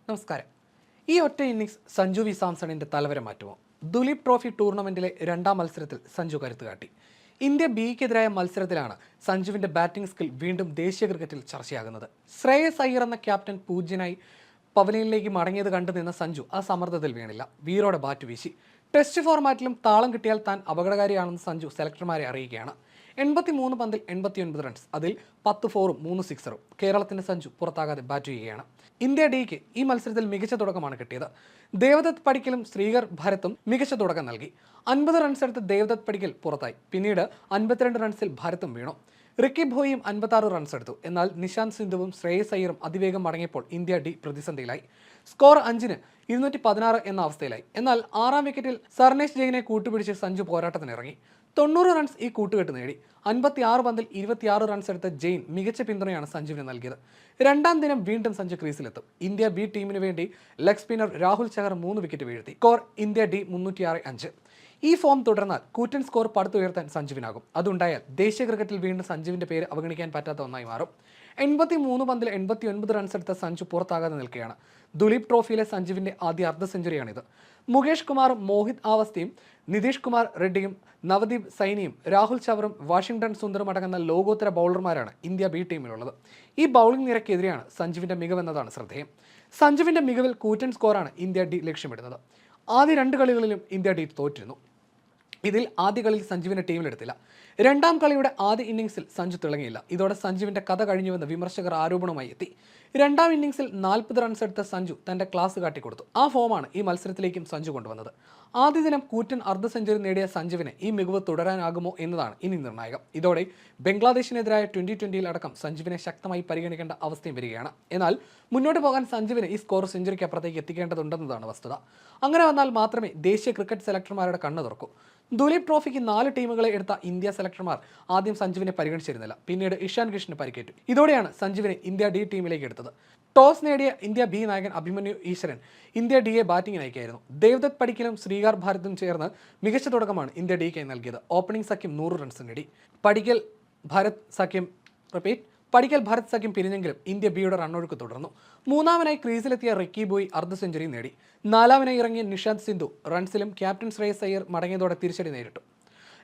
നമസ്കാരം. ഈ ഒറ്റ ഇന്നിംഗ്സ് സഞ്ജു വി സാംസണിന്റെ തലവര മാറ്റുമോ? ദുലീപ് ട്രോഫി ടൂർണമെന്റിലെ രണ്ടാം മത്സരത്തിൽ സഞ്ജു കരുത്ത് കാട്ടി. ഇന്ത്യ ബിക്കെതിരായ മത്സരത്തിലാണ് സഞ്ജുവിന്റെ ബാറ്റിംഗ് സ്കിൽ വീണ്ടും ദേശീയ ക്രിക്കറ്റിൽ ചർച്ചയാകുന്നത്. ശ്രേയസ് അയ്യർ എന്ന ക്യാപ്റ്റൻ പൂജ്യനായി പവലിയനിലേക്ക് മടങ്ങിയത് കണ്ടു നിന്ന സഞ്ജു ആ സമ്മർദ്ദത്തിൽ വീണില്ല. വീറോടെ ബാറ്റ് വീശി. ടെസ്റ്റ് ഫോർമാറ്റിലും താളം കിട്ടിയാൽ താൻ അപകടകാരിയാണെന്ന് സഞ്ജു സെലക്ടർമാരെ അറിയിക്കുകയാണ്. 83 പന്തിൽ 89 റൺസ്, അതിൽ 10 ഫോറും 3 സിക്സറും. കേരളത്തിന്റെ സഞ്ജു പുറത്താകാതെ ബാറ്റ് ചെയ്യുകയാണ്. ഇന്ത്യ ഡിക്ക് ഈ മത്സരത്തിൽ മികച്ച തുടക്കമാണ് കിട്ടിയത്. ദേവദത്ത് പടിക്കലും ശ്രീകർ ഭരത്തും മികച്ച തുടക്കം നൽകി. 50 റൺസ് എടുത്ത് ദേവദത്ത് പടിക്കൽ പുറത്തായി. പിന്നീട് 52 റൺസിൽ ഭരത്തും വീണു. റിക്കി ഭോയിയും 56 റൺസ് എടുത്തു. എന്നാൽ നിഷാന്ത് സിന്ധുവും ശ്രേയസ് അയ്യറും അതിവേഗം മടങ്ങിയപ്പോൾ ഇന്ത്യ ഡി പ്രതിസന്ധിയിലായി. സ്കോർ 5-ന് 216 എന്ന അവസ്ഥയിലായി. എന്നാൽ 6-ാം വിക്കറ്റിൽ സർനേഷ് ജെയിനെ കൂട്ടുപിടിച്ച് സഞ്ജു പോരാട്ടത്തിനിറങ്ങി. 90 റൺസ് ഈ കൂട്ടുകെട്ട് നേടി. 56 പന്തിൽ 26 റൺസ് എടുത്ത ജെയിൻ മികച്ച പിന്തുണയാണ് സഞ്ജുവിന് നൽകിയത്. രണ്ടാം ദിനം വീണ്ടും സഞ്ജു ക്രീസിലെത്തും. ഇന്ത്യ ബി ടീമിന് വേണ്ടി leg spinner Rahul Chahar 3 wicket വീഴ്ത്തി. Score India D 306. ഈ ഫോം തുടർന്നാൽ കൂറ്റൻ സ്കോർ പടുത്തുയർത്താൻ സഞ്ജുവിനാകും. അതുണ്ടായാൽ ദേശീയ ക്രിക്കറ്റിൽ വീണ്ടും സഞ്ജുവിന്റെ പേര് അവഗണിക്കാൻ പറ്റാത്ത ഒന്നായി മാറും. 83 പന്തിൽ 89 റൺസ് എടുത്ത സഞ്ജു പുറത്താകാതെ നിൽക്കുകയാണ്. ദുലീപ് ട്രോഫിയിലെ സഞ്ജുവിന്റെ ആദ്യ അർദ്ധ സെഞ്ചുറിയാണിത്. മുകേഷ് കുമാറും മോഹിത് ആവസ്ഥയും നിതീഷ് കുമാർ റെഡ്ഡിയും നവദീപ് സൈനിയും രാഹുൽ ചവറും വാഷിംഗ്ടൺ സുന്ദറും അടങ്ങുന്ന ലോകോത്തര ബൗളർമാരാണ് ഇന്ത്യ ബി ടീമിലുള്ളത്. ഈ ബൗളിംഗ് നിരക്കെതിരെയാണ് സഞ്ജുവിന്റെ മികവെന്നതാണ് ശ്രദ്ധേയം. സഞ്ജുവിന്റെ മികവിൽ കൂറ്റൻ സ്കോറാണ് ഇന്ത്യ ഡി ലക്ഷ്യമിടുന്നത്. ആദ്യ 2 കളികളിലും ഇന്ത്യ ഡി തോറ്റിരുന്നു. ഇതിൽ ആദ്യ കളിയിൽ സഞ്ജുവിനെ ടീമിലെടുത്തില്ല. രണ്ടാം കളിയുടെ ആദ്യ ഇന്നിംഗ്സിൽ സഞ്ജു തിളങ്ങിയില്ല. ഇതോടെ സഞ്ജുവിന്റെ കഥ കഴിഞ്ഞുവെന്ന് വിമർശകർ ആരോപണവുമായി എത്തി. രണ്ടാം ഇന്നിംഗ്സിൽ 40 റൺസ് എടുത്ത സഞ്ജു തന്റെ ക്ലാസ് കാട്ടിക്കൊടുത്തു. ആ ഫോമാണ് ഈ മത്സരത്തിലേക്കും സഞ്ജു കൊണ്ടുവന്നത്. ആദ്യ ദിനം കൂറ്റൻ അർദ്ധ സെഞ്ചുറി നേടിയ സഞ്ജുവിന് ഈ മികവ് തുടരാനാകുമോ എന്നതാണ് ഇനി നിർണായകം. ഇതോടെ ബംഗ്ലാദേശിനെതിരായ 2020 അടക്കം സഞ്ജുവിനെ ശക്തമായി പരിഗണിക്കേണ്ട അവസ്ഥയും വരികയാണ്. എന്നാൽ മുന്നോട്ട് പോകാൻ സഞ്ജുവിന് ഈ സ്കോർ സെഞ്ചുറിക്ക് അപ്പുറത്തേക്ക് എത്തിക്കേണ്ടതുണ്ടെന്നതാണ് വസ്തുത. അങ്ങനെ വന്നാൽ മാത്രമേ ദേശീയ ക്രിക്കറ്റ് സെലക്ടർമാരുടെ കണ്ണ് തുറക്കൂ. ദുലീപ് ട്രോഫിക്ക് 4 ടീമുകളെ എടുത്ത ഇന്ത്യ സെലക്ടർമാർ ആദ്യം സഞ്ജുവിനെ പരിഗണിച്ചിരുന്നില്ല. പിന്നീട് ഇഷാൻ കിഷന് പരിക്കേറ്റു. ഇതോടെയാണ് സഞ്ജുവിനെ ഇന്ത്യ ഡി ടീമിലേക്ക് എടുത്തത്. ടോസ് നേടിയ ഇന്ത്യ ബി നായകൻ അഭിമന്യു ഈശ്വരൻ ഇന്ത്യ ഡിയെ ബാറ്റിംഗിന് അയക്കുകയായിരുന്നു. ദേവദത്ത് പടിക്കലും ശ്രീകർ ഭാരതും ചേർന്ന് മികച്ച തുടക്കമാണ് ഇന്ത്യ ഡിക്ക് നൽകിയത്. ഓപ്പണിംഗ് സഖ്യം 100 റൺസ് നേടി. പടിക്കൽ ഭരത് സഖ്യം പിരിഞ്ഞെങ്കിലും ഇന്ത്യ ബിയുടെ റണ്ണൊഴുക്ക് തുടർന്നു. മൂന്നാമനായി ക്രീസിലെത്തിയ റിക്കി ബോയ് അർദ്ധ സെഞ്ചുറി നേടി. 4-മനായി ഇറങ്ങിയ നിഷാന്ത് സിന്ധു റൺസിലും ക്യാപ്റ്റൻ ശ്രേയസ് അയ്യർ മടങ്ങിയതോടെ തിരിച്ചടി നേരിട്ടു.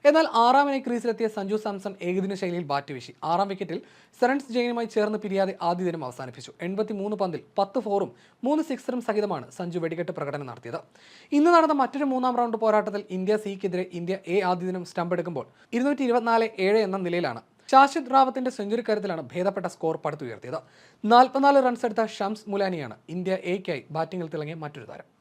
എന്നാൽ 6-മനായി ക്രീസിലെത്തിയ സഞ്ജു സാംസൺ ഏകദിന ശൈലിയിൽ ബാറ്റ് വീശി. 6-ാം വിക്കറ്റിൽ സർനേഷ് ജെയിനുമായി ചേർന്ന് പിരിയാതെ ആദ്യ ദിനം അവസാനിപ്പിച്ചു. 83 പന്തിൽ 10 ഫോറും 3 സിക്സറും സഹിതമാണ് സഞ്ജു വെടിക്കെട്ട് പ്രകടനം നടത്തിയത്. ഇന്ന് നടന്ന മറ്റൊരു 3-ാം റൗണ്ട് പോരാട്ടത്തിൽ ഇന്ത്യ സിക്കെതിരെ ഇന്ത്യ എ ആദ്യ ദിനം സ്റ്റംപ് എടുക്കുമ്പോൾ 224-7 എന്ന നിലയിലാണ്. ശാശ്വത് റാവത്തിന്റെ സെഞ്ചുറി കരുത്തിലാണ് ഭേദപ്പെട്ട സ്കോർ പടുത്തുയർത്തിയത്. 44 റൺസ് എടുത്ത ഷംസ് മുലാനിയാണ് ഇന്ത്യ എക്കായി ബാറ്റിംഗിൽ തിളങ്ങിയ മറ്റൊരു താരം.